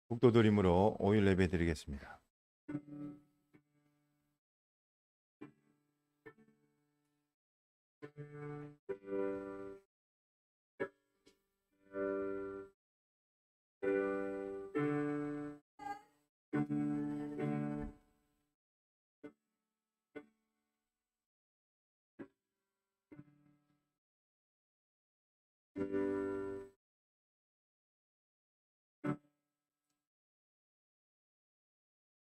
국도드림으로 5일 예배 드리겠습니다.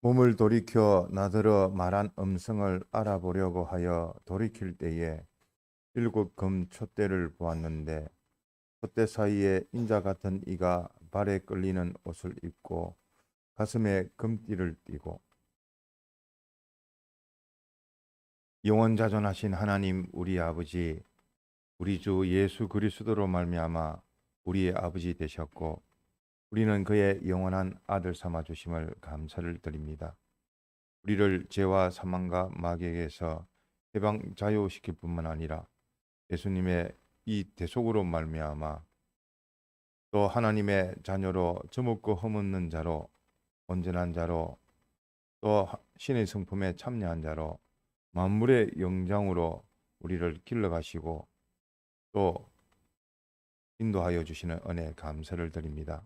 몸을 돌이켜 나더러 말한 음성을 알아보려고 하여 돌이킬 때에 일곱 금 촛대를 보았는데 촛대 사이에 인자 같은 이가 발에 끌리는 옷을 입고 가슴에 금띠를 띠고 영원자존하신 하나님 우리 아버지 우리 주 예수 그리스도로 말미암아 우리의 아버지 되셨고 우리는 그의 영원한 아들 삼아 주심을 감사를 드립니다. 우리를 죄와 사망과 마귀에게서 해방 자유시킬 뿐만 아니라 예수님의 이 대속으로 말미암아 또 하나님의 자녀로 저먹고 허묻는 자로 온전한 자로 또 신의 성품에 참여한 자로 만물의 영장으로 우리를 길러가시고 또 인도하여 주시는 은혜에 감사를 드립니다.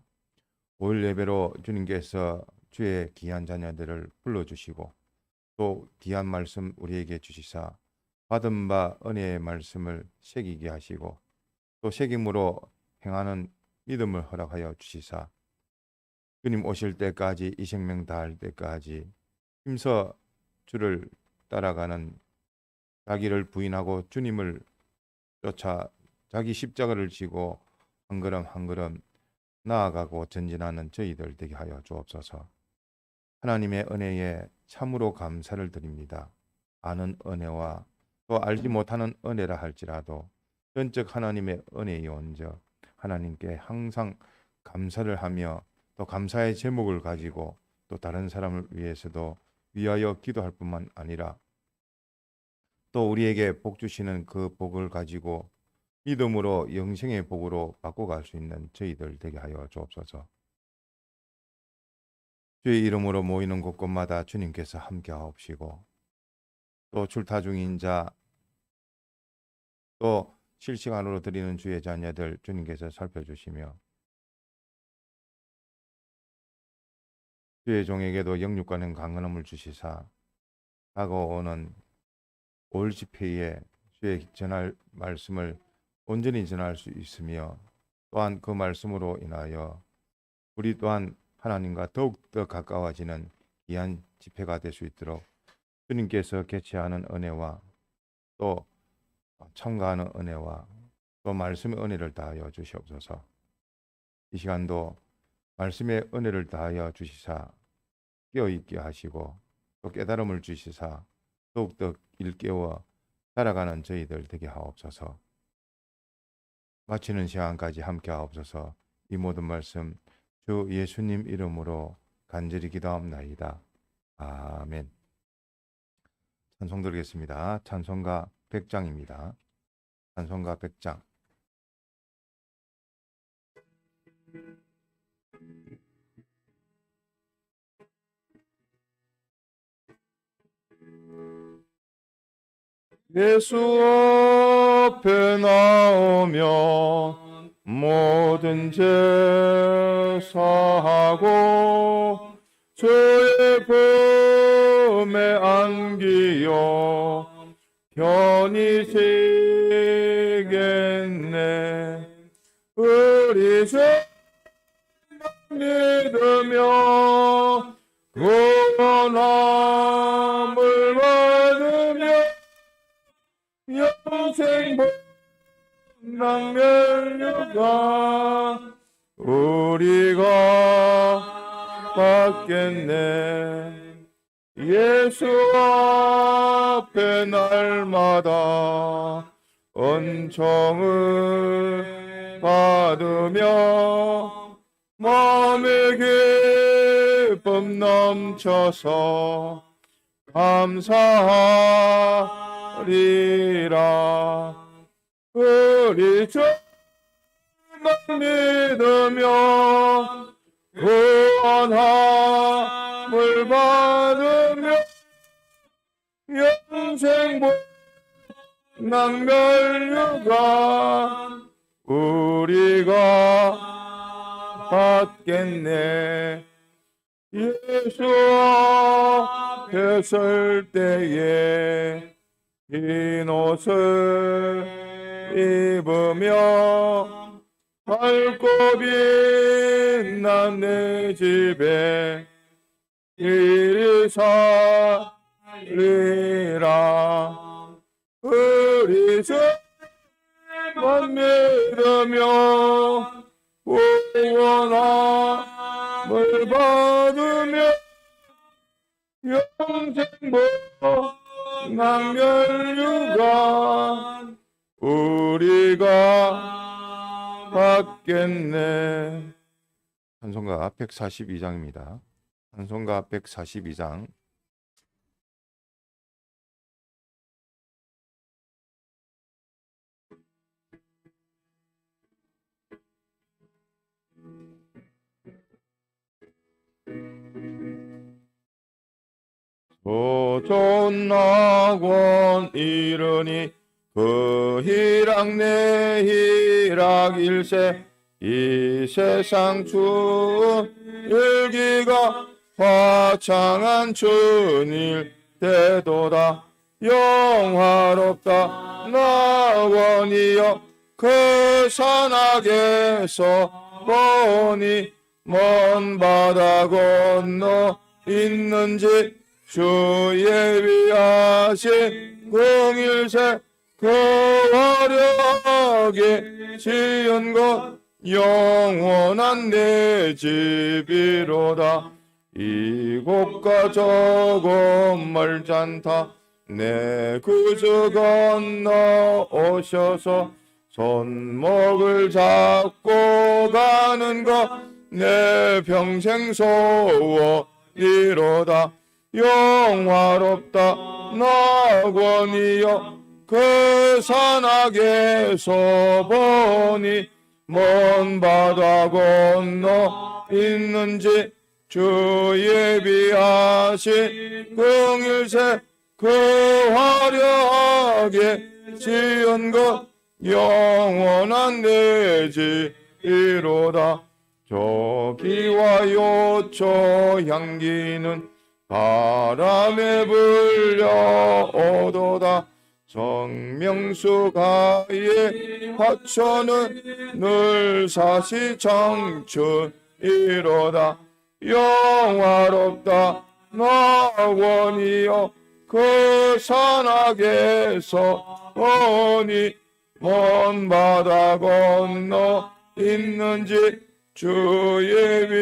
5일 예배로 주님께서 주의 귀한 자녀들을 불러주시고 또 귀한 말씀 우리에게 주시사 받은 바 은혜의 말씀을 새기게 하시고 또 새김으로 행하는 믿음을 허락하여 주시사 주님 오실 때까지 이 생명 다할 때까지 힘써 주를 따라가는 자기를 부인하고 주님을 쫓아 자기 십자가를 지고 한 걸음 한 걸음 나아가고 전진하는 저희들 되게 하여 주옵소서. 하나님의 은혜에 참으로 감사를 드립니다. 아는 은혜와 또 알지 못하는 은혜라 할지라도 전적 하나님의 은혜이온즉 하나님께 항상 감사를 하며 또 감사의 제목을 가지고 또 다른 사람을 위해서도 위하여 기도할 뿐만 아니라 또 우리에게 복 주시는 그 복을 가지고 믿음으로 영생의 복으로 바꿔갈 수 있는 저희들 되게 하여 주옵소서. 주의 이름으로 모이는 곳곳마다 주님께서 함께 하옵시고 또 출타 중인 자 또 실시간으로 드리는 주의 자녀들 주님께서 살펴주시며 주의 종에게도 영육간의 강건함을 주시사 다가오는 올 집회에 주의 전할 말씀을 온전히 전할 수 있으며 또한 그 말씀으로 인하여 우리 또한 하나님과 더욱더 가까워지는 귀한 집회가 될 수 있도록 주님께서 개최하는 은혜와 또 참가하는 은혜와 또 말씀의 은혜를 다하여 주시옵소서. 이 시간도 말씀의 은혜를 다하여 주시사 깨어있게 하시고 또 깨달음을 주시사 더욱더 일깨워 살아가는 저희들 되게 하옵소서. 마치는 시간까지 함께 하옵소서. 이 모든 말씀 주 예수님 이름으로 간절히 기도합나이다. 아멘. 찬송 드리겠습니다. 찬송가 100장입니다. 찬송가 100장. 예수 앞에 나오며 모든 죄 사하고 주의 품에 안기어 편히 쉬겠네. 우리 주 믿으며 구원함을 받으며 영생 본당 면류가 우리가 받겠네. 예수 앞에 날마다 은총을 받으며 마음의 기쁨 넘쳐서 감사하리라. 우리 주만 믿으며 구원함을 구원함을 받으며 영생 낭멸류관 우리가 받겠네. 예수 앞에 설 때에 흰 옷을 입으며 밝고 빛난 내 집에 이리 살리라. 우리 주만 믿으며 구원함을 받으며 영생 낭멸류관 우리가 받겠네. 찬송가 142장입니다. 찬송가 142장. 좋은 낙원 이르니 그 희락 내 희락 일세 이 세상 추운 일기가 화창한 춘일 때도다. 영화롭다 낙원이여 그 산악에서 보니 먼 바다 건너 있는지 주 예비하신 공일세 그 화려하게 지은 것 영원한 내 집이로다. 이곳과 저곳 멀잖다. 내 구주 건너 오셔서 손목을 잡고 가는 것 내 평생 소원이로다. 영화롭다 낙원이여 그 산악에서 보니 먼 바다 건너 있는지 주 예비하신 공일세 그 화려하게 지은 것 영원한 내 집이로다. 저기와 요초 향기는 바람에 불려오도다. 성명수 가의 화초는 늘 사시 청춘이로다. 영화롭다 낙원이여 그 산악에서 오니 먼 바다 건너 있는지 주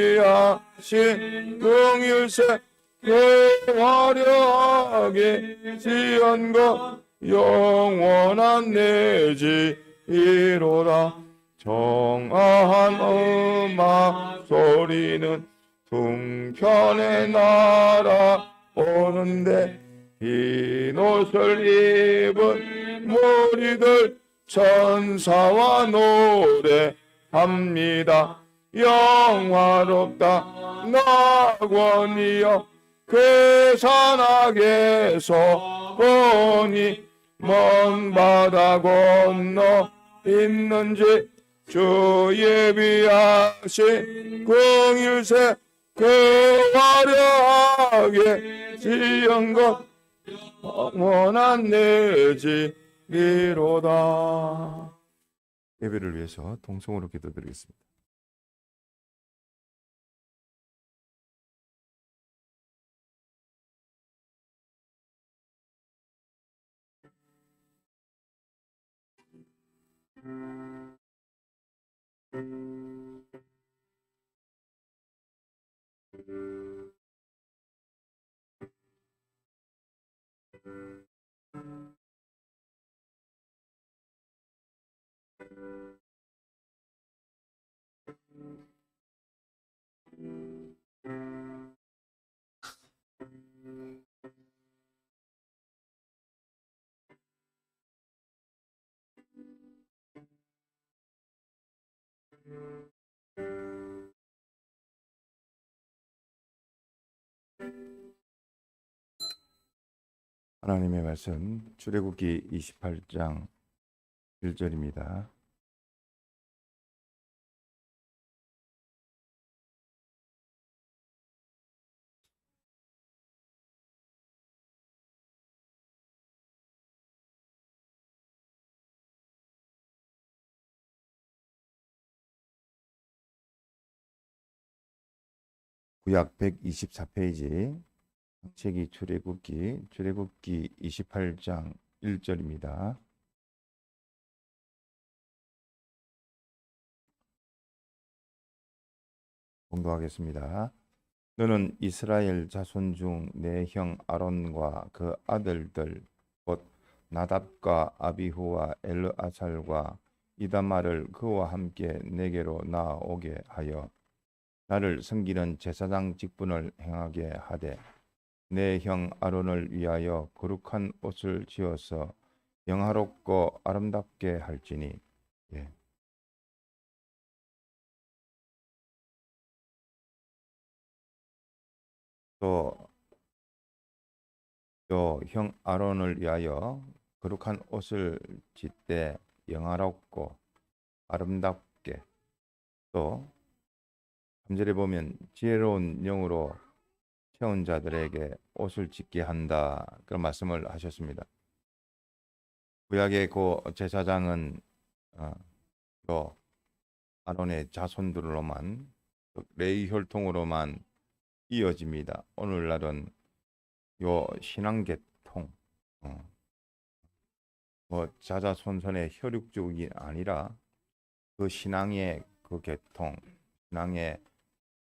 예비하신 공일세 그 화려하게 지은 것 영원한 내 집이로다. 정아한 음악 소리는 동편에 날아오는데 흰 옷을 입은 무리들 천사와 노래합니다. 영화롭다 낙원이여 그 산악에서 보니 먼 바다 건너 있는지 주 예비하신 공일세 그 화려하게 지은 것 영원한 내 집이로다. 예배를 위해서 동성으로 기도드리겠습니다. 하나님의 말씀 출애굽기 28장 1절입니다. 구약 124페이지 책이 출애굽기 28장 1절입니다. 공부하겠습니다. 너는 이스라엘 자손 중 내 형 아론과 그 아들들 곧 나답과 아비후와 엘르아살과 이다말을 그와 함께 내게로 나오게 하여 나를 섬기는 제사장 직분을 행하게 하되 내 형 아론을 위하여 거룩한 옷을 지어서 영화롭고 아름답게 할지니. 예. 또 형 아론을 위하여 거룩한 옷을 짓되 영화롭고 아름답게, 또 3절에 보면 지혜로운 영으로 채운 자들에게 옷을 짓게 한다, 그런 말씀을 하셨습니다. 구약의 그 제사장은 또 아론의 자손들로만, 레위 혈통으로만 이어집니다. 오늘날은 요 신앙계통, 뭐 자자손손의 혈육족이 아니라 그 신앙의 그 계통, 신앙의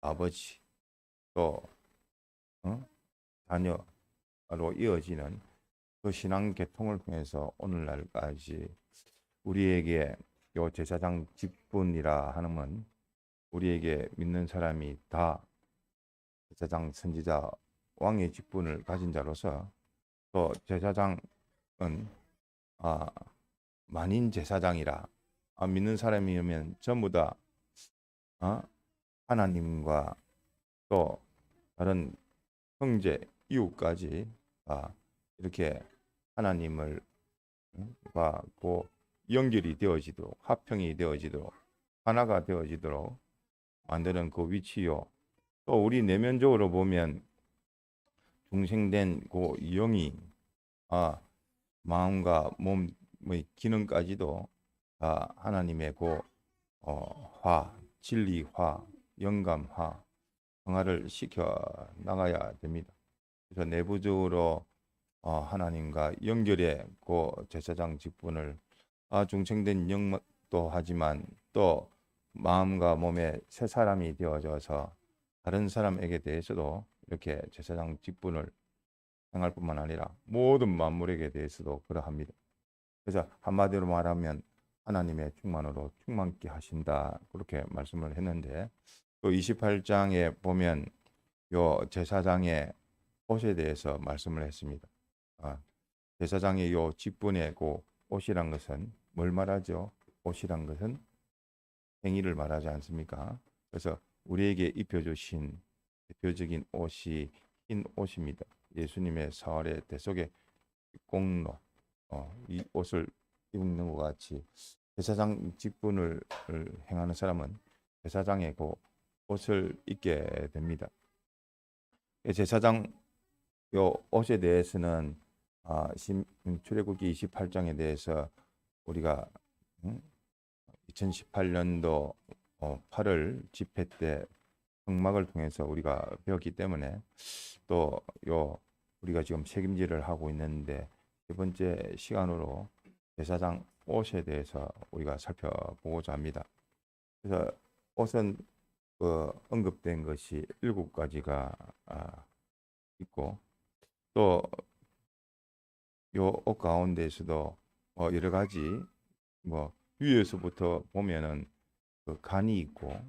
아버지, 또 자녀로 이어지는 그 신앙 계통을 통해서 오늘날까지 우리에게 요 제사장 직분이라 하는 건, 우리에게 믿는 사람이 다 제사장, 선지자, 왕의 직분을 가진 자로서, 또 제사장은 만인 제사장이라, 믿는 사람이면 전부 다 하나님과 또 다른 형제, 이웃까지 이렇게 하나님을 고 연결이 되어지도록, 합평이 되어지도록, 하나가 되어지도록 만드는 그 위치요. 또 우리 내면적으로 보면 중생된 그 영이 마음과 몸의 기능까지도 하나님의 그 화, 진리화, 영감화, 평화를 시켜 나가야 됩니다. 그래서 내부적으로 하나님과 연결의 그 제사장 직분을 중생된 영도 하지만 또 마음과 몸의 새 사람이 되어져서 다른 사람에게 대해서도 이렇게 제사장 직분을 행할 뿐만 아니라 모든 만물에게 대해서도 그러합니다. 그래서 한마디로 말하면 하나님의 충만으로 충만케 하신다, 그렇게 말씀을 했는데, 또 28장에 보면 요 제사장의 옷에 대해서 말씀을 했습니다. 제사장의 요 직분의 그 옷이란 것은 뭘 말하죠? 옷이란 것은 행위를 말하지 않습니까? 그래서 우리에게 입혀주신 대표적인 옷이 흰 옷입니다. 예수님의 사활의 대속의 공로, 이 옷을 입는 것 같이 제사장 직분을 행하는 사람은 제사장의 그 옷을 입게 됩니다. 제사장 요 옷에 대해서는 출애굽기 28장에 대해서 우리가 2018년도 8월 집회 때 성막을 통해서 우리가 배웠기 때문에, 또 우리가 지금 책임질을 하고 있는데 세 번째 시간으로 제사장 옷에 대해서 우리가 살펴보고자 합니다. 그래서 옷은 언급된 것이 7가지가 있고, 또 요 옷 가운데에서도 여러 가지, 위에서부터 보면은 그 간이 있고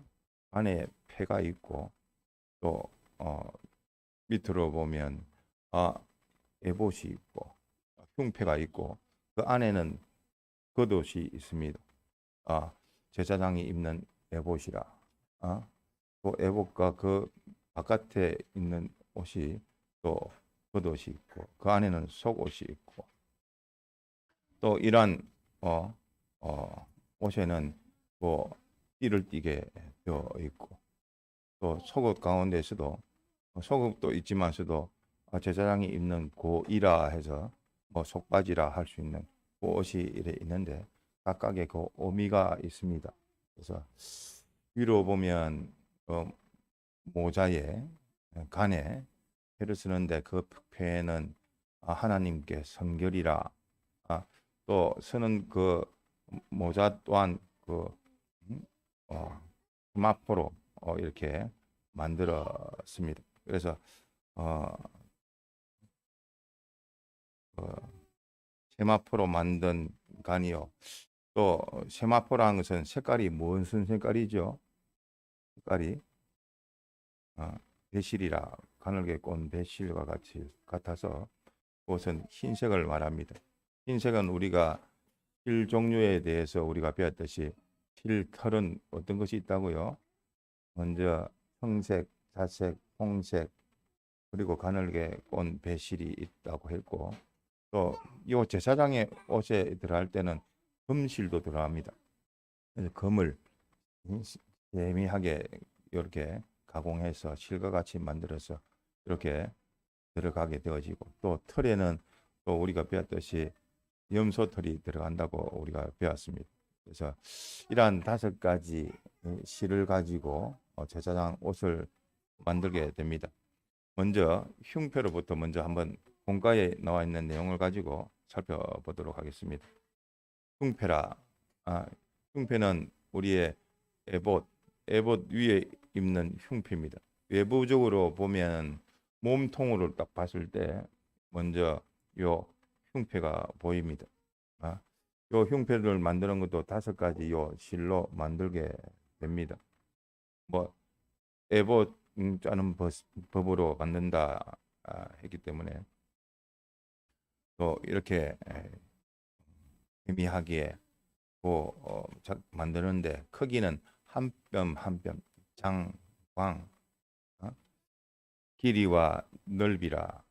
안에 폐가 있고, 또 밑으로 보면 에봇이 있고 흉패가 있고, 그 안에는 겉옷이 있습니다. 제사장이 입는 에봇이라, 그 에봇과 그 바깥에 있는 옷이 또 겉옷이 있고 그 안에는 속옷이 있고 또 이러한 어, 옷에는 뭐 띠를 띠게 되어 있고 또 속옷 가운데서도 속옷도 있지만서도 제사장이 입는 고이라 해서 뭐 속바지라 할 수 있는 그 옷이 이래 있는데 각각의 그 의미가 있습니다. 그래서 위로 보면 모자에 간에 표를 쓰는데 그 표에는 하나님께 성결이라 또 쓰는 그 모자 또한 그 음, 마포로 이렇게 만들었습니다. 그래서 어, 그 세마포로 만든 간이요. 또 세마포라는 것은 색깔이 무슨 색깔이죠? 색깔이 배실이라 가늘게 꼰 배실과 같이 같아서 그것은 흰색을 말합니다. 흰색은 우리가 실 종류에 대해서 우리가 배웠듯이 실 털은 어떤 것이 있다고요? 먼저 청색, 자색, 홍색 그리고 가늘게 꼰 배실이 있다고 했고 또 이 제사장의 옷에 들어갈 때는 금실도 들어갑니다. 그래서 금을 세미하게 이렇게 가공해서 실과 같이 만들어서 이렇게 들어가게 되어지고 또 털에는 또 우리가 배웠듯이 염소털이 들어간다고 우리가 배웠습니다. 그래서 이러한 5가지 실을 가지고 제사장 옷을 만들게 됩니다. 먼저 흉표로부터 먼저 한번 공과에 나와 있는 내용을 가지고 살펴보도록 하겠습니다. 흉패라. 흉패는 우리의 에봇 위에 입는 흉패입니다. 외부적으로 보면 몸통으로 딱 봤을 때 먼저 요 흉패가 보입니다. 요 흉패를 만드는 것도 5가지 요 실로 만들게 됩니다. 뭐 에봇 짜는 법으로 만든다 했기 때문에 또 이렇게 희미하게 만드는데 크기는 한 뼘 한 뼘 장광 길이와 넓이라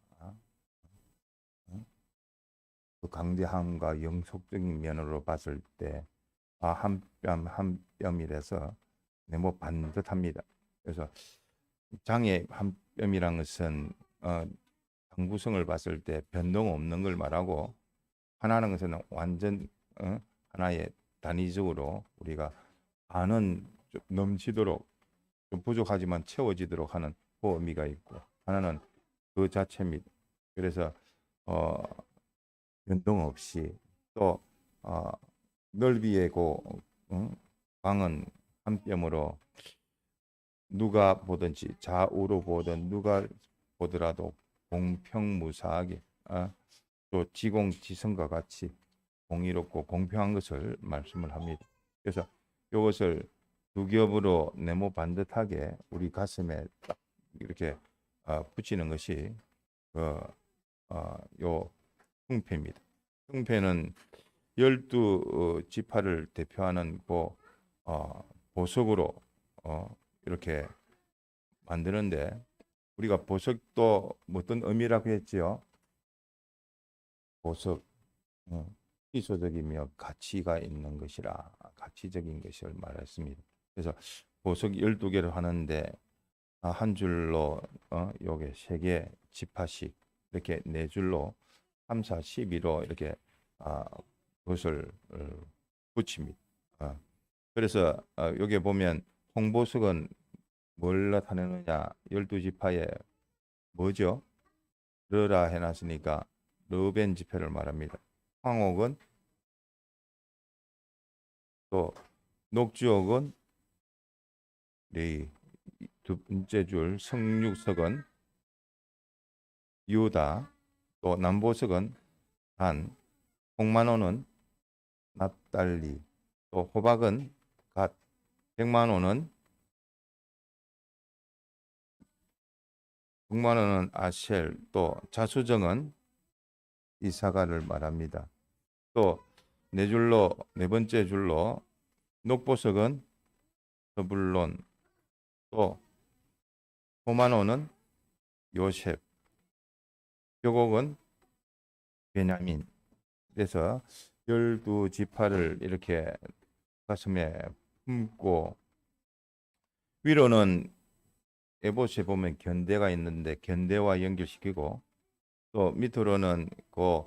그 강대함과 영속적인 면으로 봤을 때 한 뼘 한 뼘이라서 네모 반듯합니다. 그래서 장의 한 뼘이란 것은 당구성을 봤을 때 변동 없는 걸 말하고 하나는 것은 완전 하나의 단위적으로 우리가 반은 좀 넘치도록 좀 부족하지만 채워지도록 하는 그 의미가 있고 하나는 그 자체입니다. 그래서 변동 없이 또 넓이의 방은 한 뼘으로 누가 보든지 좌우로 보든 누가 보더라도 공평무사하게 또 지공지성과 같이 공의롭고 공평한 것을 말씀을 합니다. 그래서 이것을 두 겹으로 네모 반듯하게 우리 가슴에 딱 이렇게 붙이는 것이 요 흉패입니다. 흉패는 12지파를 대표하는 보석으로 이렇게 만드는데 우리가 보석도 어떤 의미라고 했지요? 보석 희소적이며 가치가 있는 것이라 가치적인 것을 말했습니다. 그래서 보석 12개를 하는데 한 줄로 요게 3개 지파씩 이렇게 4줄로 3, 4, 12로 이렇게 그것을 붙입니다. 그래서 여기 보면 홍보석은 뭘 나타내느냐 12지파에 뭐죠? 르라 해놨으니까 르벤 지파를 말합니다. 황옥은 또 녹주옥은 레이 두 번째 줄 성육석은 유다 또 남보석은 단 홍만호는 납달리 또 호박은 갓 백만호는 아셀 또 자수정은 이사가를 말합니다. 또 네 번째 줄로 녹보석은 서불론 또 호만호는 요셉 표곡은 베냐민. 그래서 12지파를 이렇게 가슴에 품고, 위로는 에봇에 보면 견대가 있는데 견대와 연결시키고, 또 밑으로는 그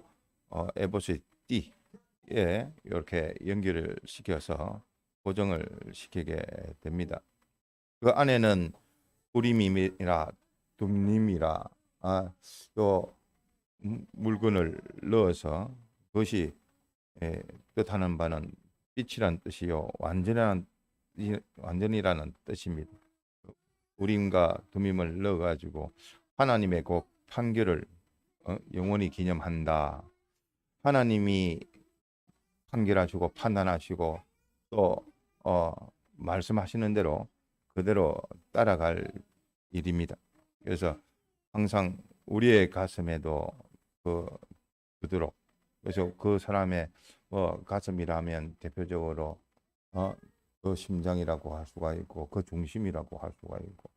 에봇의 띠에 이렇게 연결을 시켜서 고정을 시키게 됩니다. 그 안에는 우림임이라 둠림이라 요 물건을 넣어서, 그것이 뜻하는 바는 빛이란 뜻이요 완전이라는 뜻입니다. 우림과 둠임을 넣어가지고 하나님의 그 판결을 영원히 기념한다. 하나님이 판결하시고 판단하시고 또 말씀하시는 대로 그대로 따라갈 일입니다. 그래서 항상 우리의 가슴에도 그도록, 그래서 그 사람의 가슴이라면 대표적으로 그 심장이라고 할 수가 있고 그 중심이라고 할 수가 있고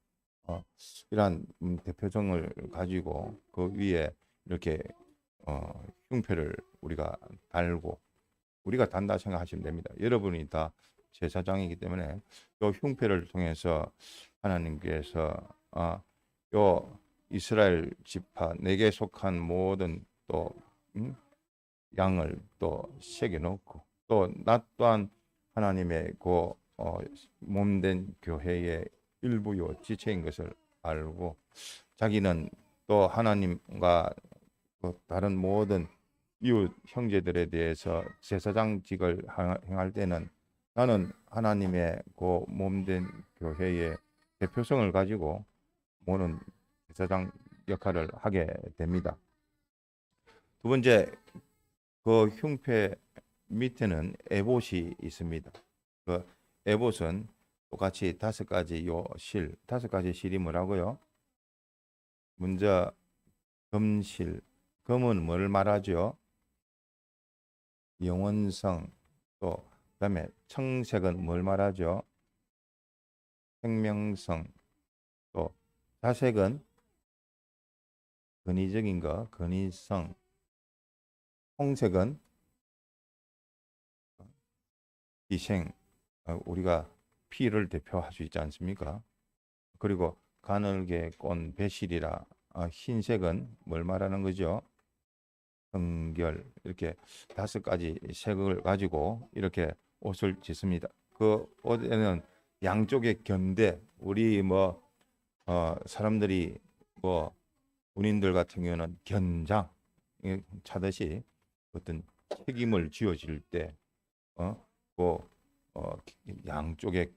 이러한 대표성을 가지고 그 위에 이렇게 흉패를 우리가 달고, 우리가 단다 생각하시면 됩니다. 여러분이 다 제사장이기 때문에 이 흉패를 통해서 하나님께서 요 이스라엘 지파 내게 속한 모든 또 양을 또 새겨 놓고, 또 나 또한 하나님의 그 몸된 교회의 일부요 지체인 것을 알고, 자기는 또 하나님과 또 다른 모든 이웃 형제들에 대해서 제사장직을 행할 때는 나는 하나님의 그 몸된 교회의 대표성을 가지고 모든 제사장 역할을 하게 됩니다. 두 번째, 그 흉패 밑에는 에봇이 있습니다. 그 에봇은 똑같이 다섯 가지 실이 뭐라고요? 먼저 금실, 금은 뭘 말하죠? 영원성. 또 그다음에 청색은 뭘 말하죠? 생명성. 또 자색은 근위적인 거, 근위성. 홍색은 희생, 우리가 피를 대표할 수 있지 않습니까? 그리고 가늘게 꼰 배실이라, 흰색은 뭘 말하는 거죠? 성결. 이렇게 다섯 가지 색을 가지고 이렇게 옷을 짓습니다. 그 옷에는 양쪽에 견대, 우리 사람들이 군인들 같은 경우는 견장 차듯이 어떤 책임을 쥐어질 때 그 양쪽에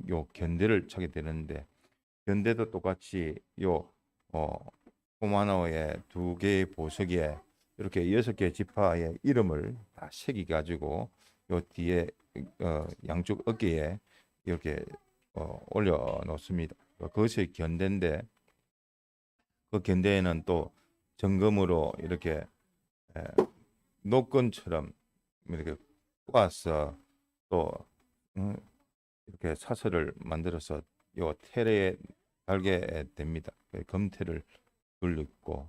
요 견대를 차게 되는데, 견대도 똑같이 요 포마노의 두 개의 보석에 이렇게 6개 지파의 이름을 다 새겨 가지고 요 뒤에 양쪽 어깨에 이렇게 올려 놓습니다. 그것이 견대인데, 그 견대에는 또 정금으로 이렇게 노끈처럼 이렇게 꼬아서 또 이렇게 사슬을 만들어서 요 테레에 달게 됩니다. 금테를 둘렸고,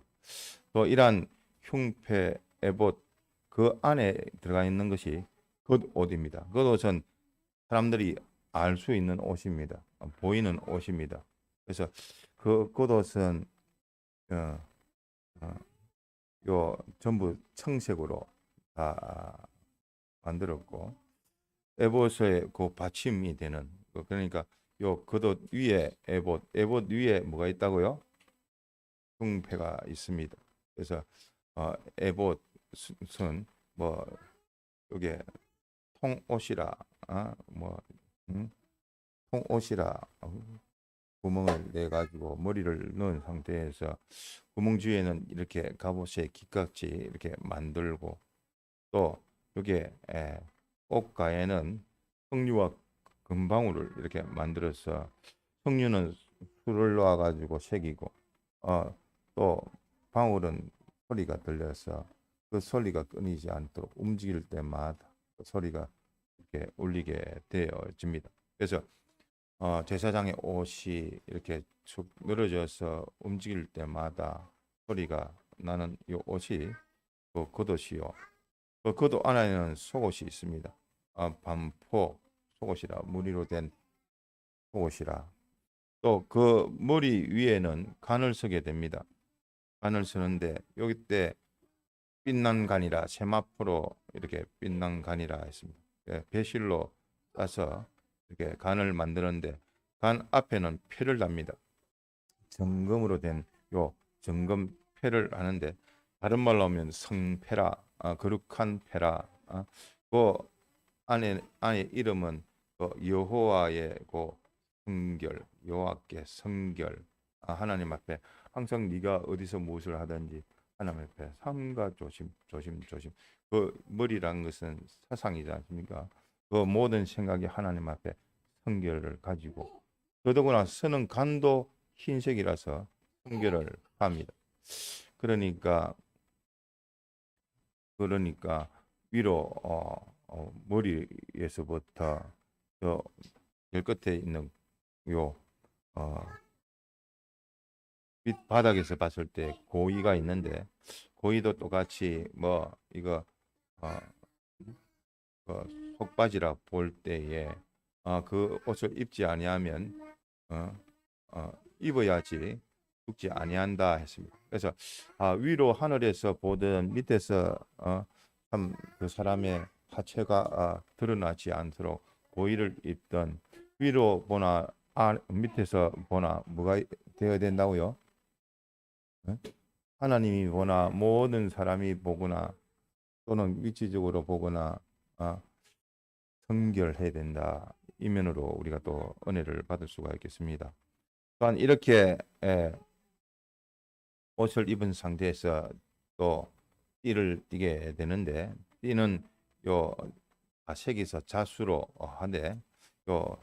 또 이러한 흉패 에봇 그 안에 들어가 있는 것이 겉옷입니다. 겉옷은 사람들이 알 수 있는 옷입니다. 보이는 옷입니다. 그래서 그 겉옷은 요 전부 청색으로 다 만들었고, 에봇의 그 받침이 되는, 그러니까 요 겉옷 위에 에봇 위에 뭐가 있다고요? 흉패가 있습니다. 그래서 에봇은 뭐 요게 통옷이라 통옷이라 구멍을 내 가지고 머리를 넣은 상태에서 구멍 주위에는 이렇게 갑옷의 깃같이 이렇게 만들고, 또 여기에 옷가에는 석류와 금방울을 이렇게 만들어서, 석류는 술을 넣어 가지고 새기고 또 방울은 소리가 들려서 그 소리가 끊이지 않도록 움직일 때마다 그 소리가 이렇게 울리게 되어집니다. 그래서 제사장의 옷이 이렇게 축 늘어져서 움직일 때마다 소리가 나는 이 옷이 그 겉옷이요. 그 겉옷 안에는 속옷이 있습니다. 반포 속옷이라 무리로 된 속옷이라. 또 그 머리 위에는 간을 서게 됩니다. 간을 서는데 여기 때 빛난 간이라 세마포로 이렇게 빛난 간이라 했습니다. 배실로 따서 이렇게 간을 만드는데 간 앞에는 패를 답니다. 정금으로 된 요 정금패를 하는데 다른 말로 하면 성패라, 거룩한 패라. 그 안에 이름은 그 여호와의 그 성결, 여호와께 성결. 하나님 앞에 항상 네가 어디서 무엇을 하든지 하나님 앞에 삼가 조심, 조심, 조심. 그 머리란 것은 사상이지 않습니까? 그 모든 생각이 하나님 앞에 성결을 가지고 더더구나 쓰는 간도 흰색이라서 성결을 합니다. 그러니까 위로 머리에서부터 저 발끝에 있는 요 밑 바닥에서 봤을 때 고이가 있는데 고이도 똑같이 뭐 이거 어, 속바지라 볼 때에 그 옷을 입지 아니하면 어, 입어야지 죽지 아니한다 했습니다. 그래서 위로 하늘에서 보든 밑에서 참 그 사람의 하체가 드러나지 않도록 고의를 입던 위로 보나 밑에서 보나 뭐가 되어야 된다고요? 네? 하나님이 보나 모든 사람이 보거나 또는 위치적으로 보거나 성결해야 된다. 이 면으로 우리가 또 은혜를 받을 수가 있겠습니다. 또한 이렇게 옷을 입은 상태에서 또 띠를 띠게 되는데 띠는 요 색에서 자수로 하되 요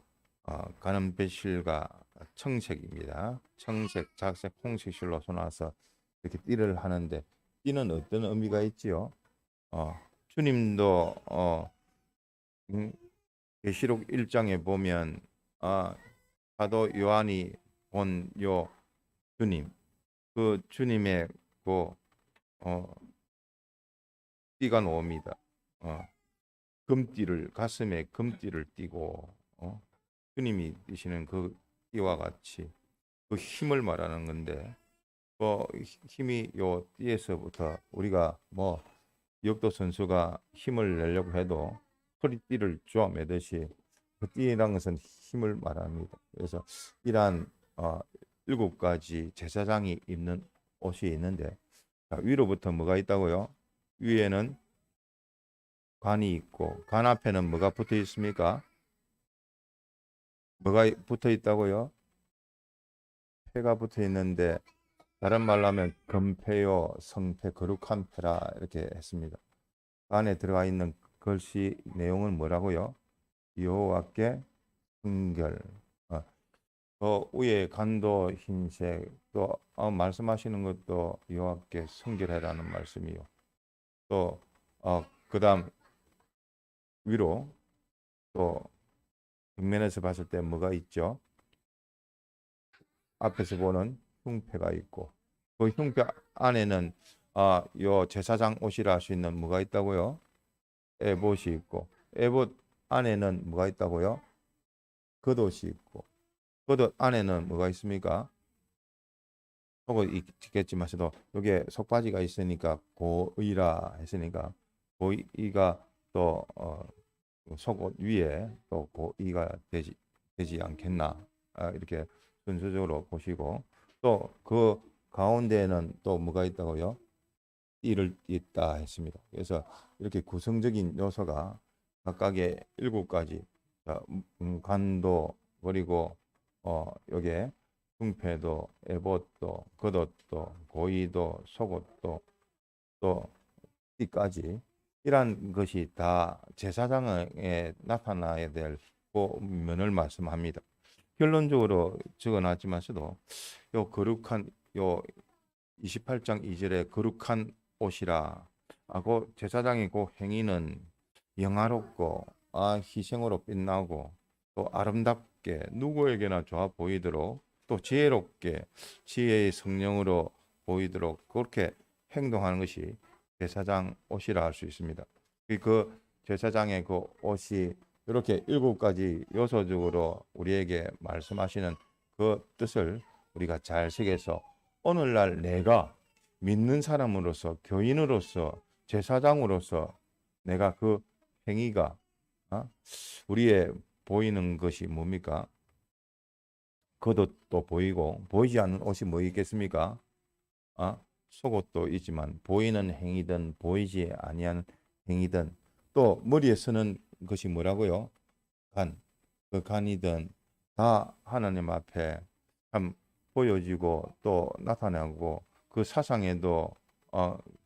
가는 배실과 청색입니다. 청색, 작색, 홍색 실로 쏘아서 이렇게 띠를 하는데 띠는 어떤 의미가 있지요? 주님도 계시록 1장에 보면 사도 요한이 본 요 주님, 그 주님의 그 띠가 나옵니다. 금띠를 가슴에 금띠를 띠고 주님이 띠시는 그 띠와 같이 그 힘을 말하는 건데 힘이 요 띠에서부터 우리가 뭐 역도 선수가 힘을 내려고 해도 허리띠를 쪼매듯이 그 띠라는 것은 힘을 말합니다. 그래서 이러한 7가지 제사장이 입는 옷이 있는데 위로부터 뭐가 있다고요? 위에는 관이 있고 관 앞에는 뭐가 붙어 있습니까? 뭐가 붙어 있다고요? 패가 붙어 있는데 다른 말로 하면 금패요 성패 거룩한 패라 이렇게 했습니다. 안에 들어가 있는 글씨 내용은 뭐라고요? 여호와께 성결. 또 위에 간도 흰색 또 말씀하시는 것도 여호와께 성결해라는 말씀이요. 또 그다음 위로 또 벽면에서 봤을 때 뭐가 있죠? 앞에서 보는 흉패가 있고 그 흉패 안에는 요 제사장 옷이라 할 수 있는 뭐가 있다고요? 에봇이 있고 에봇 안에는 뭐가 있다고요? 겉옷이 있고 겉옷 안에는 뭐가 있습니까? 속옷 있겠지만서도 여기에 속바지가 있으니까 고의라 했으니까 고의가 또 속옷 위에 또 고의가 되지 않겠나 이렇게 순서적으로 보시고 또 그 가운데에는 또 뭐가 있다고요? 띠를 띠다 했습니다. 그래서 이렇게 구성적인 요소가 각각의 7가지 간도 그리고 여기에 흉패도 에봇도 겉옷도 고의도 속옷도 또 띠까지 이러한 것이 다 제사장에 나타나야 될 면을 말씀합니다. 결론적으로 적어놨지만서도 요 거룩한 요 28장 2절에 거룩한 옷이라 하고 제사장의 그 행위는 영화롭고 희생으로 빛나고 또 아름답게 누구에게나 좋아 보이도록 또 지혜롭게 지혜의 성령으로 보이도록 그렇게 행동하는 것이 제사장 옷이라 할 수 있습니다. 그 제사장의 그 옷이 이렇게 7가지 요소적으로 우리에게 말씀하시는 그 뜻을 우리가 잘 새겨서 오늘날 내가 믿는 사람으로서, 교인으로서, 제사장으로서 내가 그 행위가 우리의 보이는 것이 뭡니까? 겉옷도 보이고 보이지 않는 옷이 뭐 있겠습니까? 속옷도 있지만 보이는 행위든 보이지 아니한 행위든 또 머리에 쓰는 것이 뭐라고요? 간. 그 간이든 다 하나님 앞에 참 보여지고 또 나타나고 그 사상에도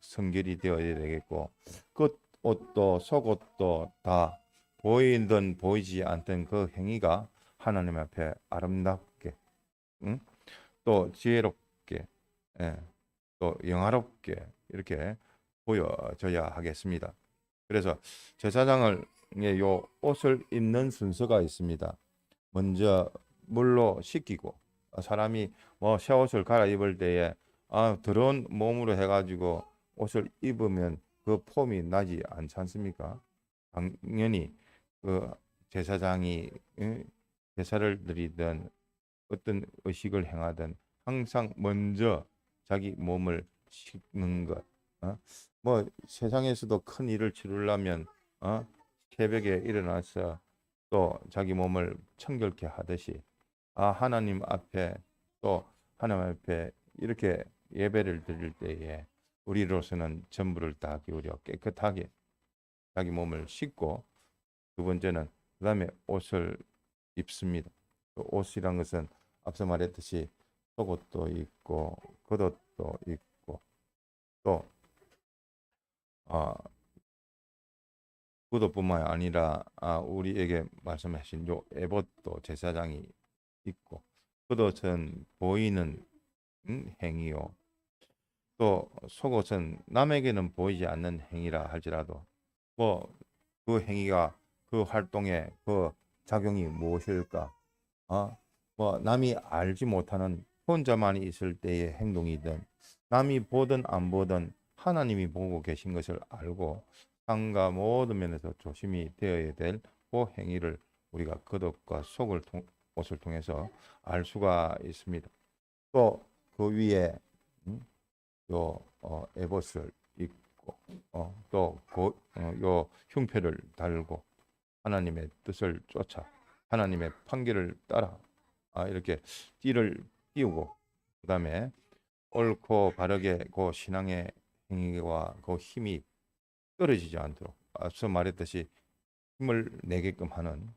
성결이 되어야 되겠고 그 옷도 속옷도 다 보이든 보이지 않던 그 행위가 하나님 앞에 아름답게 또 지혜롭게 또 영화롭게 이렇게 보여져야 하겠습니다. 그래서 제사장을 요 옷을 입는 순서가 있습니다. 먼저 물로 씻기고 사람이 뭐 새 옷을 갈아입을 때에 더러운 몸으로 해가지고 옷을 입으면 그 폼이 나지 않지 않습니까? 당연히 그 제사장이 제사를 드리든 어떤 의식을 행하든 항상 먼저 자기 몸을 씻는 것. 뭐 세상에서도 큰 일을 치르려면 새벽에 일어나서 또 자기 몸을 청결케 하듯이 하나님 앞에 또 하나님 앞에 이렇게 예배를 드릴 때에 우리로서는 전부를 다 기울여 깨끗하게 자기 몸을 씻고 두 번째는 그 다음에 옷을 입습니다. 옷이란 것은 앞서 말했듯이 속옷도 있고 겉옷도 있고 또 겉옷뿐만 아니라 우리에게 말씀하신 요 에봇도 제사장이 있고 겉옷은 보이는 행위요. 또 속옷은 남에게는 보이지 않는 행위라 할지라도 뭐 그 행위가 그 활동의 그 작용이 무엇일까? 뭐 남이 알지 못하는 혼자만 있을 때의 행동이든 남이 보든 안 보든 하나님이 보고 계신 것을 알고 상과 모든 면에서 조심히 되어야 될 그 행위를 우리가 겉옷과 옷을 통해서 알 수가 있습니다. 또 그 위에 요 에봇을 입고 또 요 흉패를 달고 하나님의 뜻을 쫓아 하나님의 판결을 따라 이렇게 띠를 띄우고 그다음에 옳고 바르게 그 신앙의 행위와 그 힘이 떨어지지 않도록 앞서 말했듯이 힘을 내게끔 하는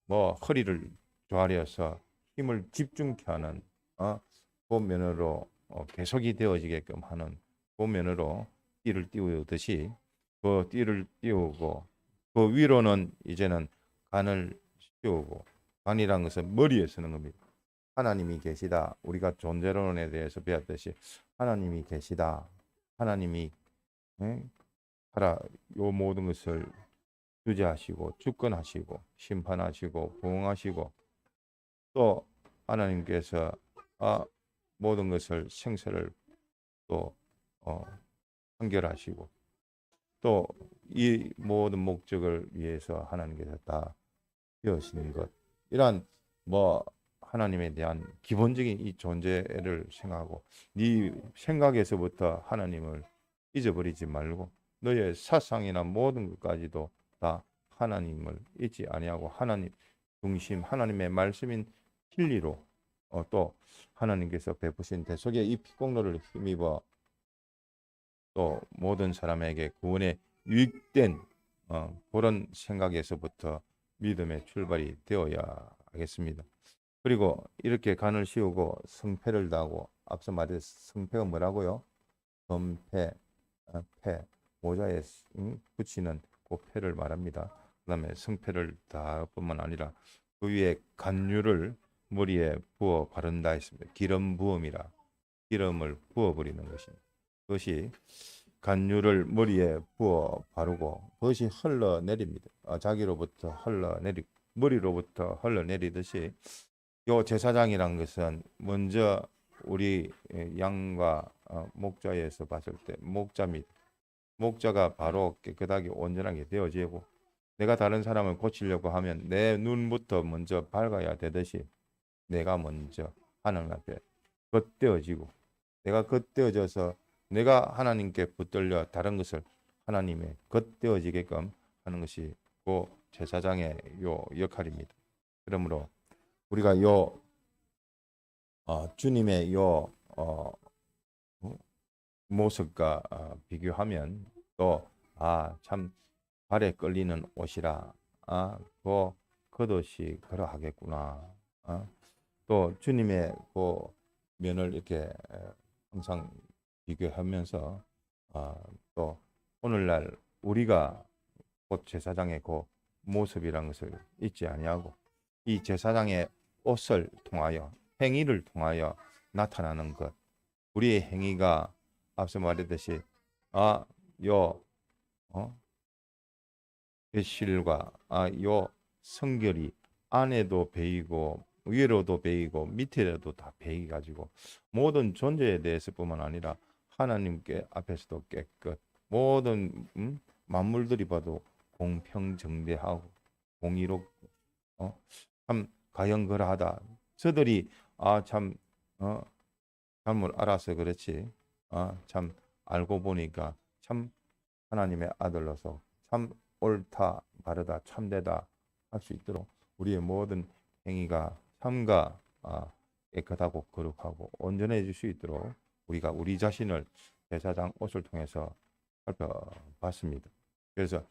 뭐 허리를 조아려서 힘을 집중케 하는 그 면으로 계속이 되어지게끔 하는 그 면으로 띠를 띄우듯이 그 띠를 띄우고 그 위로는 이제는 간을 씌우고 간이란 것은 머리에 쓰는 겁니다. 하나님이 계시다. 우리가 존재론에 대해서 배웠듯이 하나님이 계시다. 하나님이 하라 요 모든 것을 주재하시고 주권하시고 심판하시고 보응하시고 또 하나님께서 모든 것을 생사를 또 판결하시고 또 이 모든 목적을 위해서 하나님께서 다 되어시는 것 이러한 뭐 하나님에 대한 기본적인 이 존재를 생각하고 네 생각에서부터 하나님을 잊어버리지 말고 너의 사상이나 모든 것까지도 다 하나님을 잊지 아니하고 하나님 중심 하나님의 말씀인 진리로 또 하나님께서 베푸신 대속의 이 피공로를 힘입어 또 모든 사람에게 구원에 유익된 그런 생각에서부터 믿음의 출발이 되어야 하겠습니다. 그리고 이렇게 간을 씌우고 성패를 다하고 앞서 말했 성패가 뭐라고요? 검패, 패, 모자에 붙이는 그 패를 말합니다. 그 다음에 성패를 다할 뿐만 아니라 그 위에 간유를 머리에 부어 바른다 했습니다. 기름 부음이라 기름을 부어버리는 것입니다. 그것이 간유를 머리에 부어 바르고 그것이 흘러내립니다. 자기로부터 머리로부터 흘러내리듯이 요 제사장이란 것은 먼저 우리 양과 목자에서 봤을 때 목자가 바로 깨끗하게 온전하게 되어지고, 내가 다른 사람을 고치려고 하면 내 눈부터 먼저 밝아야 되듯이 내가 먼저 하나님 앞에 겉되어지고, 내가 겉되어져서 내가 하나님께 붙들려 다른 것을 하나님의 겉되어지게끔 하는 것이 그 제사장의 요 역할입니다. 그러므로 우리가 요 주님의 요 모습과 비교하면 또 참 발에 끌리는 옷이라 그 겉옷이 그러하겠구나. 또 주님의 그 면을 이렇게 항상 비교하면서 또 오늘날 우리가 곧 제사장의 그 모습이라는 것을 잊지 아니하고, 이 제사장의 옷을 통하여 행위를 통하여 나타나는 것, 우리의 행위가 앞서 말했듯이 배실과 요 성결이 안에도 배이고 위로도 배이고 밑에도 다 배이 가지고 모든 존재에 대해서뿐만 아니라 하나님께 앞에서도 깨끗, 모든 만물들이 봐도 공평정대하고 공의롭고 참 가형그라하다. 저들이 참 잘못 알아서 그렇지 참 알고 보니까 참 하나님의 아들로서 참 옳다 바르다 참되다 할 수 있도록 우리의 모든 행위가 참과 깨끗하고 거룩하고 온전해질 수 있도록 우리가 우리 자신을 제사장 옷을 통해서 살펴봤습니다. 그래서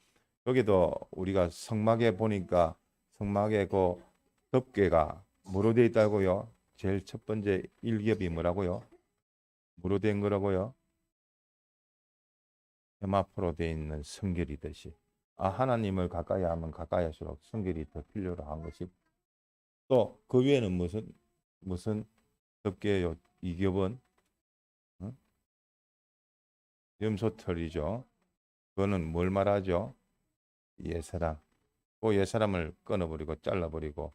여기도 우리가 성막에 보니까 성막의 그 덮개가 뭐로 되어 있다고요? 제일 첫 번째 일겹이 뭐라고요? 뭐로 된 거라고요? 세마포로 되어 있는 성결이듯이 하나님을 가까이 하면 가까이 할수록 성결이 더 필요로 한 것이, 또 그 위에는 무슨 덮개요? 이겹은 염소털이죠. 그거는 뭘 말하죠? 옛사람. 그 옛사람을 끊어버리고 잘라버리고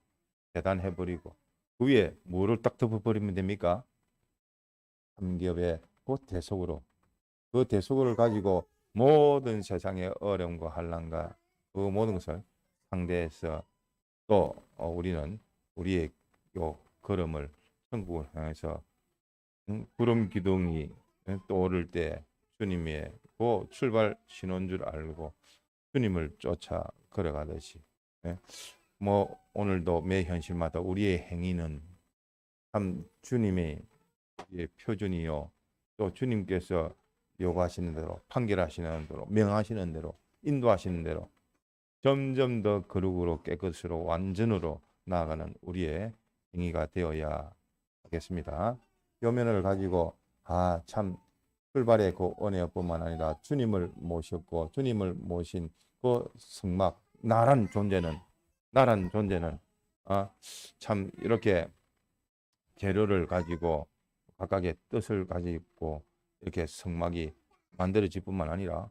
재단해버리고 그 위에 뭐를 딱 덮어버리면 됩니까? 삼겹의 그 대속으로, 그 대속을 가지고 모든 세상의 어려움과 환난과 그 모든 것을 상대해서 또 우리는 우리의 요 걸음을 천국을 향해서 구름 기둥이 또 오를 때 주님의 그 출발 신호인 줄 알고 주님을 쫓아 걸어가듯이 뭐 오늘도 매 현실마다 우리의 행위는 참 주님의 표준이요, 또 주님께서 요구하시는 대로, 판결하시는 대로, 명하시는 대로, 인도하시는 대로 점점 더 거룩으로 깨끗으로 완전으로 나아가는 우리의 행위가 되어야 하겠습니다. 요 면을 가지고 참 출발의 그 은혜뿐만 아니라 주님을 모셨고 주님을 모신 그 성막 나란 존재는 참 이렇게 재료를 가지고 각각의 뜻을 가지고 이렇게 성막이 만들어질 뿐만 아니라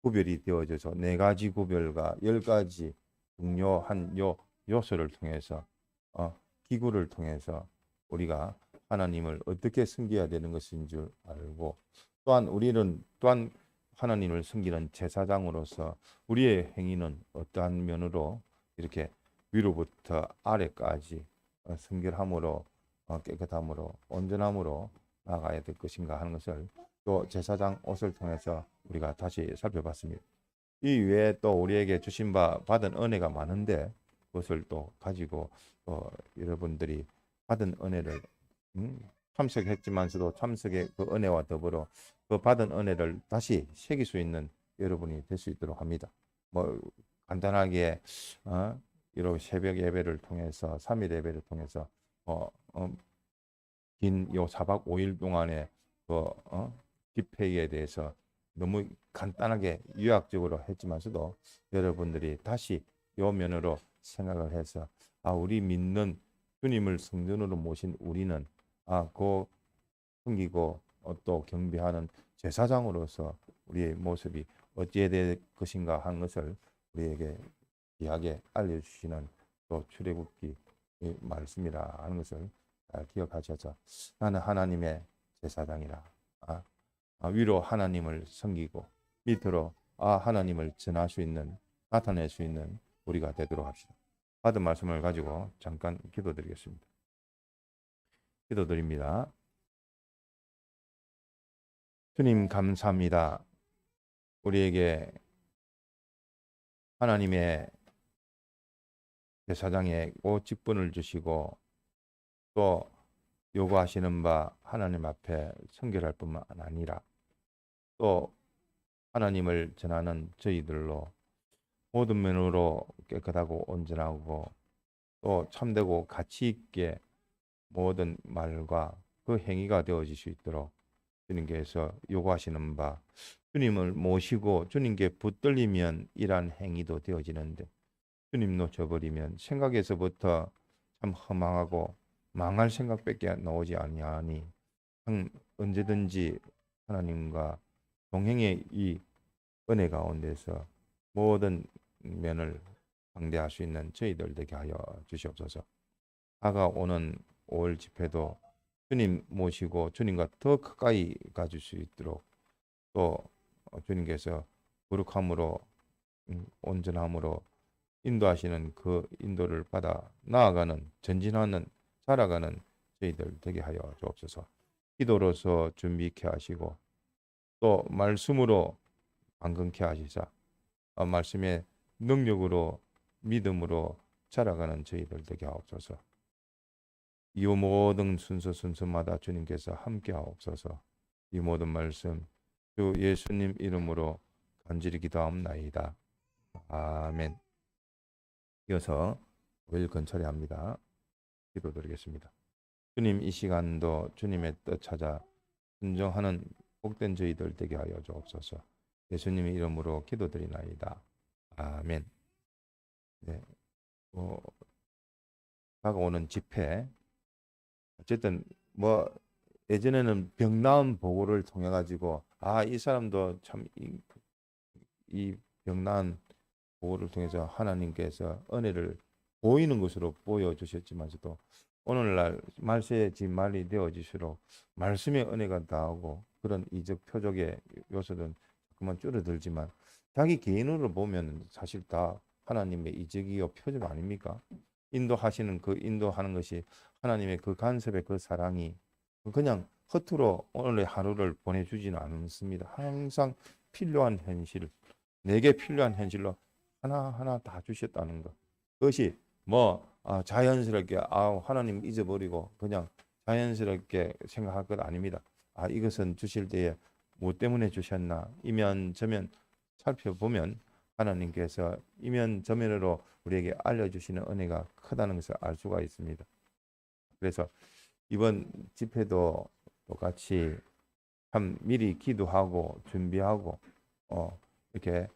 구별이 되어져서 4가지 구별과 10가지 중요한 요소를 통해서 기구를 통해서 우리가 하나님을 어떻게 섬겨야 되는 것인 줄 알고, 또한 우리는 또한 하나님을 섬기는 제사장으로서 우리의 행위는 어떠한 면으로 이렇게 위로부터 아래까지 성결함으로 깨끗함으로 온전함으로 나아가야 될 것인가 하는 것을 또 제사장 옷을 통해서 우리가 다시 살펴봤습니다. 이 외에 또 우리에게 주신 바 받은 은혜가 많은데 그것을 또 가지고 여러분들이 받은 은혜를 참석했지만서도 참석의 그 은혜와 더불어 그 받은 은혜를 다시 새길 수 있는 여러분이 될 수 있도록 합니다. 뭐 간단하게 이렇게 새벽 예배를 통해서 3일 예배를 통해서 긴 요 4박 5일 동안의 집회에 대해서 너무 간단하게 요약적으로 했지만서도 여러분들이 다시 요 면으로 생각을 해서 우리 믿는 주님을 성전으로 모신 우리는 그 섬기고 또 경배하는 제사장으로서 우리의 모습이 어찌해야 될 것인가 하는 것을 우리에게 귀하게 알려주시는 또 출애굽기 말씀이라 하는 것을 잘 기억하셔서 나는 하나님의 제사장이라. 위로 하나님을 섬기고 밑으로 하나님을 전할 수 있는, 나타낼 수 있는 우리가 되도록 합시다. 받은 말씀을 가지고 잠깐 기도드리겠습니다. 기도드립니다. 주님 감사합니다. 우리에게 하나님의 제사장의 직분을 주시고 또 요구하시는 바 하나님 앞에 성결할 뿐만 아니라 또 하나님을 전하는 저희들로 모든 면으로 깨끗하고 온전하고 또 참되고 가치 있게 모든 말과 그 행위가 되어질 수 있도록 주님께서 요구하시는 바, 주님을 모시고 주님께 붙들리면 이러한 행위도 되어지는데 주님 놓쳐버리면 생각에서부터 참 허망하고 망할 생각밖에 나오지 아니하니 언제든지 하나님과 동행의 이 은혜 가운데서 모든 면을 방대할 수 있는 저희들 되게 하여 주시옵소서. 다가오는 5월 집회도 주님 모시고 주님과 더 가까이 가줄 수 있도록 또 주님께서 거룩함으로 온전함으로 인도하시는 그 인도를 받아 나아가는, 전진하는, 살아가는 저희들 되게 하여 주옵소서. 기도로서 준비케 하시고 또 말씀으로 강건케 하시사 말씀의 능력으로 믿음으로 자라가는 저희들 되게 하옵소서. 이 모든 순서마다 주님께서 함께 하옵소서. 이 모든 말씀 주 예수님 이름으로 간절히 기도하옵나이다. 아멘. 이어서 고일 건철해야 합니다. 기도드리겠습니다. 주님, 이 시간도 주님의 뜻 찾아 순종하는 복된 저희들 되게 하여 주옵소서. 예수님의 이름으로 기도드리나이다. 아멘. 네, 다가오는 집회, 어쨌든 예전에는 병 나은 보고를 통해 가지고 이 사람도 참 이 병 나은 보고를 통해서 하나님께서 은혜를 보이는 것으로 보여주셨지만서도 오늘날 말세의 진말이 되어질수록 말씀의 은혜가 다하고 그런 이적 표적의 요소는 그만 줄어들지만 자기 개인으로 보면 사실 다 하나님의 이적이요 표적 아닙니까? 인도하시는 그 인도하는 것이 하나님의 그 간섭의 그 사랑이 그냥 허투루 오늘의 하루를 보내주지는 않습니다. 항상 필요한 현실, 내게 필요한 현실로 하나하나 다 주셨다는 것. 그것이 자연스럽게 하나님 잊어버리고 그냥 자연스럽게 생각할 것 아닙니다. 이것은 주실 때에 뭐 때문에 주셨나 이면저면 살펴보면 하나님께서 이면저면으로 우리에게 알려주시는 은혜가 크다는 것을 알 수가 있습니다. 그래서 이번 집회도 똑같이 참 미리 기도하고 준비하고 이렇게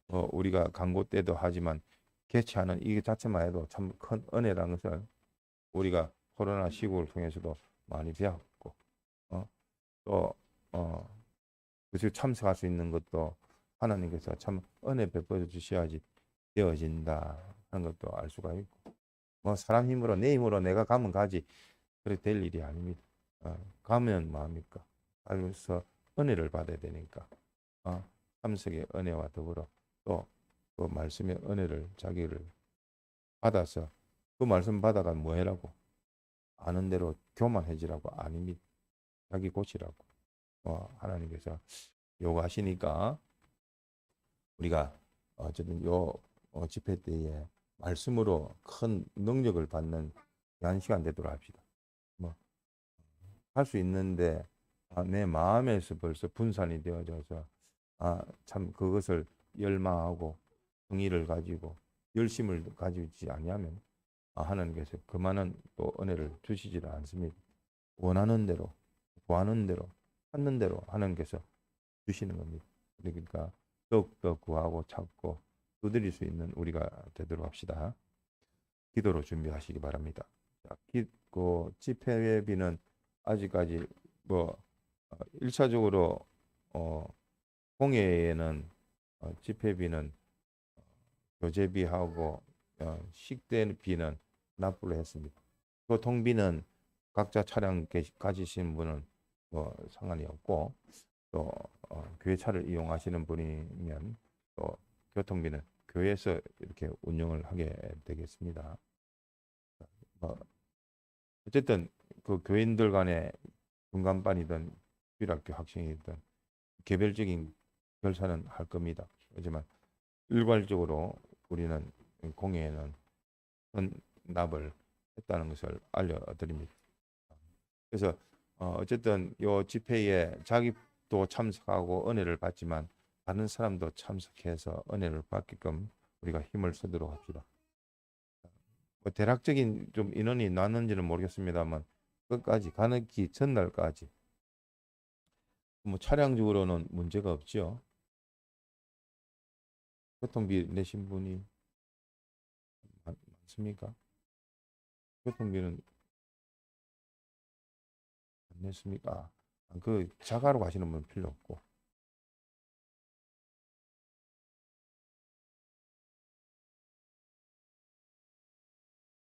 우리가 광고 때도 하지만 개최하는 이 자체만 해도 참 큰 은혜라는 것을 우리가 코로나 시국을 통해서도 많이 배웠고 또 그것을 참석할 수 있는 것도 하나님께서 참 은혜 베풀어 주셔야지 되어진다 하는 것도 알 수가 있고 사람 힘으로 내 힘으로 내가 가면 가지 그래 될 일이 아닙니다. 가면 뭐합니까? 가서 은혜를 받아야 되니까 참석의 은혜와 더불어 또 그 말씀의 은혜를 자기를 받아서 그 말씀 받아가 뭐해라고 아는 대로 교만해지라고 아닙니다. 자기 고치라고 하나님께서 요구하시니까 우리가 어쨌든 요 집회 때에 말씀으로 큰 능력을 받는 귀한 시간 되도록 합시다. 할 수 있는데 내 마음에서 벌써 분산이 되어져서 참 그것을 열망하고 정의를 가지고 열심을 가지지 아니하면 하나님께서 그만한 또 은혜를 주시지 않습니다. 원하는 대로 구하는 대로 찾는 대로 하나님께서 주시는 겁니다. 그러니까 더욱더 구하고 찾고 두드릴 수 있는 우리가 되도록 합시다. 기도로 준비하시기 바랍니다. 그 집회비는 아직까지 1차적으로 공예에는 집회비는 교재비하고 식대비는 납부를 했습니다. 교통비는 각자 차량 가지신 분은 뭐 상관이 없고 또 교회 차를 이용하시는 분이면 또 교통비는 교회에서 이렇게 운영을 하게 되겠습니다. 뭐 어쨌든 그 교인들 간의 중간반이든 주일학교 학생이든 개별적인 결산은 할 겁니다. 하지만 일괄적으로 우리는 공예에는 헌납을 했다는 것을 알려드립니다. 그래서 어쨌든 요 집회에 자기도 참석하고 은혜를 받지만 다른 사람도 참석해서 은혜를 받게끔 우리가 힘을 쓰도록 합시다. 뭐 대략적인 좀 인원이 나는지는 모르겠습니다만 끝까지 가기 전날까지 뭐 차량적으로는 문제가 없죠. 교통비 내신 분이 많습니까? 교통비는 안 냈습니까? 그 자가로 가시는 분 필요 없고.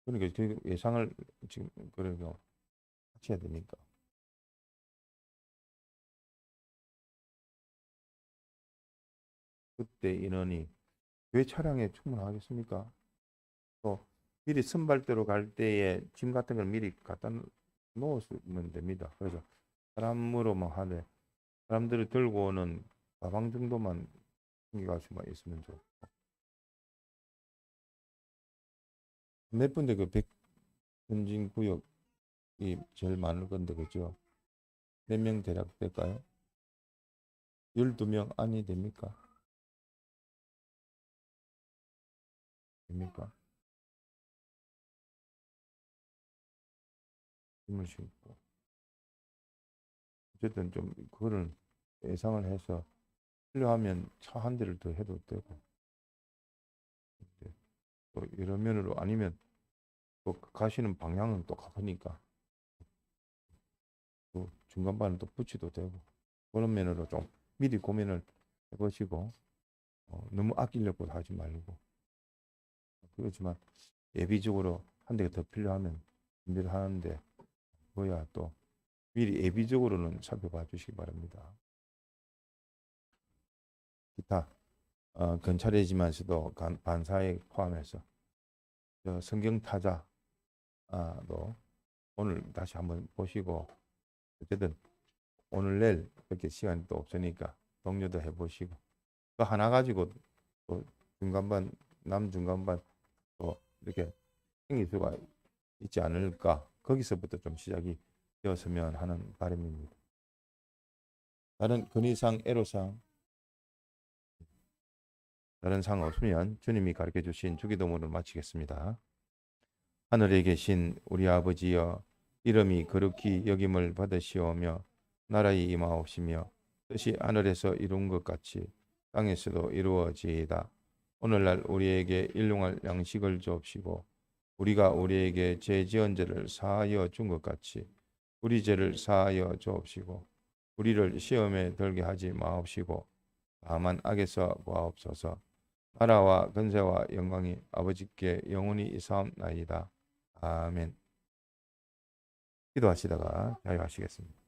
그러니까 그 예상을 지금 그러니까 같이 해야 되니까. 그때 인원이 왜 차량에 충분하겠습니까? 또 미리 선발대로 갈 때에 짐 같은 걸 미리 갖다 놓으면 됩니다. 그래서 사람으로만 하되 사람들이 들고 오는 가방 정도만 챙겨갈 수만 있으면 좋고. 몇 분대 그 백현진 구역이 제일 많을 건데 그죠? 몇 명 대략 될까요? 12명 안이 됩니까? 됩니까? 힘을 싣고. 어쨌든 좀 그거를 예상을 해서 필요하면 차 한 대를 더 해도 되고. 네. 또 이런 면으로 아니면 또 가시는 방향은 또 가보니까 또 중간반을 또 붙여도 되고 그런 면으로 좀 미리 고민을 해보시고 너무 아끼려고 하지 말고 그렇지만 예비적으로 한 대가 더 필요하면 준비를 하는데 뭐야 또 미리 예비적으로는 살펴봐 주시기 바랍니다. 기타 건찰이지만서도 반사에 포함해서 성경 타자도 오늘 다시 한번 보시고 어쨌든 오늘 내일 그렇게 시간이 또 없으니까 동료도 해보시고 또 하나 가지고 또 중간반 남중간반 또 이렇게 생길 수가 있지 않을까 거기서부터 좀 시작이 되었으면 하는 바람입니다. 다른 건의사항 애로사항 다른 사항 없으면 주님이 가르쳐 주신 주기도문을 마치겠습니다. 하늘에 계신 우리 아버지여 이름이 거룩히 여김을 받으시오며 나라의 임하옵시며 뜻이 하늘에서 이룬 것 같이 땅에서도 이루어지이다. 오늘날 우리에게 일용할 양식을 주옵시고 우리가 우리에게 죄 지은 죄를 사하여 준 것 같이 우리 죄를 사하여 주옵시고 우리를 시험에 들게 하지 마옵시고 다만 악에서 구하옵소서. 나라와 근세와 영광이 아버지께 영원히 이사옵나이다. 아멘. 기도하시다가 자유하시겠습니다.